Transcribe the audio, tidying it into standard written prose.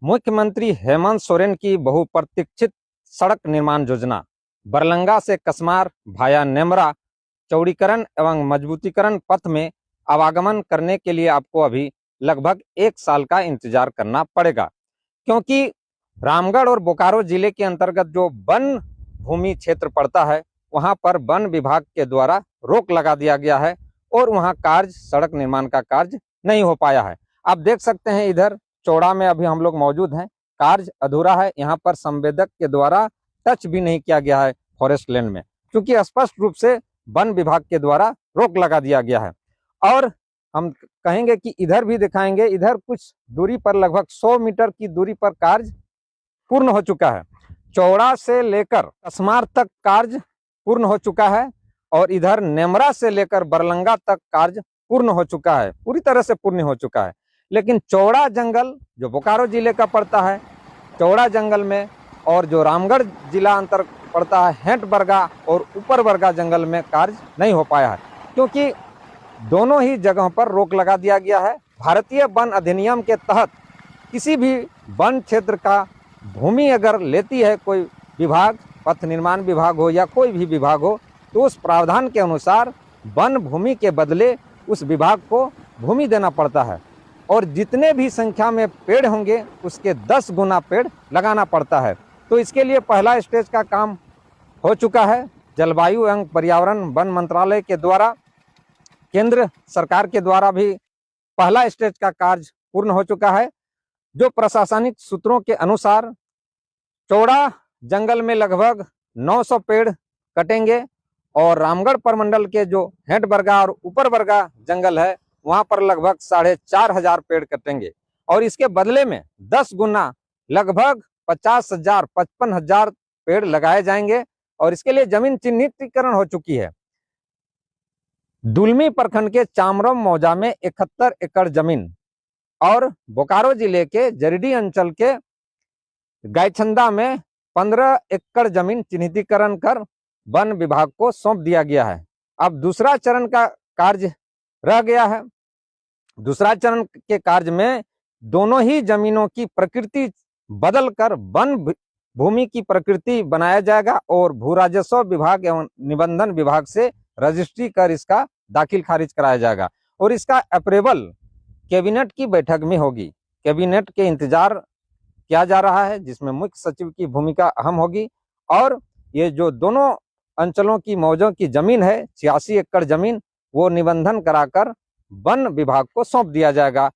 मुख्यमंत्री हेमंत सोरेन की बहुप्रतीक्षित सड़क निर्माण योजना बरलंगा से कसमार भाया नेमरा चौड़ीकरण एवं मजबूतीकरण पथ में आवागमन करने के लिए आपको अभी लगभग 1 साल का इंतजार करना पड़ेगा, क्योंकि रामगढ़ और बोकारो जिले के अंतर्गत जो वन भूमि क्षेत्र पड़ता है वहां पर वन विभाग के द्वारा रोक लगा दिया गया है और वहां कार्य सड़क निर्माण का कार्य नहीं हो पाया है। आप देख सकते हैं इधर चौड़ा में अभी हम लोग मौजूद हैं, कार्य अधूरा है। यहाँ पर संवेदक के द्वारा टच भी नहीं किया गया है फॉरेस्ट लैंड में, क्योंकि स्पष्ट रूप से वन विभाग के द्वारा रोक लगा दिया गया है। और हम कहेंगे कि इधर भी दिखाएंगे, इधर कुछ दूरी पर लगभग 100 मीटर की दूरी पर कार्य पूर्ण हो चुका है। चौड़ा से लेकर कसमार तक कार्य पूर्ण हो चुका है और इधर नेमरा से लेकर बरलंगा तक कार्य पूर्ण हो चुका है, पूरी तरह से पूर्ण हो चुका है। लेकिन चौड़ा जंगल जो बोकारो जिले का पड़ता है, चौड़ा जंगल में और जो रामगढ़ जिला अंतर पड़ता है हेंटबरगा और ऊपर बरगा जंगल में कार्य नहीं हो पाया है, क्योंकि दोनों ही जगहों पर रोक लगा दिया गया है। भारतीय वन अधिनियम के तहत किसी भी वन क्षेत्र का भूमि अगर लेती है कोई विभाग, पथ निर्माण विभाग हो या कोई भी विभाग हो, तो उस प्रावधान के अनुसार वन भूमि के बदले उस विभाग को भूमि देना पड़ता है और जितने भी संख्या में पेड़ होंगे उसके 10 गुना पेड़ लगाना पड़ता है। तो इसके लिए पहला स्टेज का काम हो चुका है। जलवायु एवं पर्यावरण वन मंत्रालय के द्वारा, केंद्र सरकार के द्वारा भी पहला स्टेज का कार्य पूर्ण हो चुका है। जो प्रशासनिक सूत्रों के अनुसार चौड़ा जंगल में लगभग 900 पेड़ कटेंगे और रामगढ़ प्रमंडल के जो हेंटबरगा और ऊपर बरगा जंगल है वहां पर लगभग 4,500 पेड़ कटेंगे और इसके बदले में 10 गुना लगभग 50,000 55,000 पेड़ लगाए जाएंगे और इसके लिए जमीन चिन्हितीकरण हो चुकी है। दुलमी प्रखंड के चामरम मौजा में 71 एकड़ जमीन और बोकारो जिले के जरीडी अंचल के गायछंदा में 15 एकड़ जमीन चिन्हितीकरण कर वन विभाग को सौंप दिया गया है। अब दूसरा चरण का कार्य रह गया है। दूसरा चरण के कार्य में दोनों ही जमीनों की प्रकृति बदलकर वन भूमि की प्रकृति बनाया जाएगा और भू राजस्व विभाग एवं निबंधन विभाग से रजिस्ट्री कर इसका दाखिल खारिज कराया जाएगा और इसका अप्रूवल कैबिनेट की बैठक में होगी। कैबिनेट के इंतजार किया जा रहा है, जिसमें मुख्य सचिव की भूमिका अहम होगी और ये जो दोनों अंचलों की मौजों की जमीन है 86 एकड़ जमीन, वो निबंधन कराकर वन विभाग को सौंप दिया जाएगा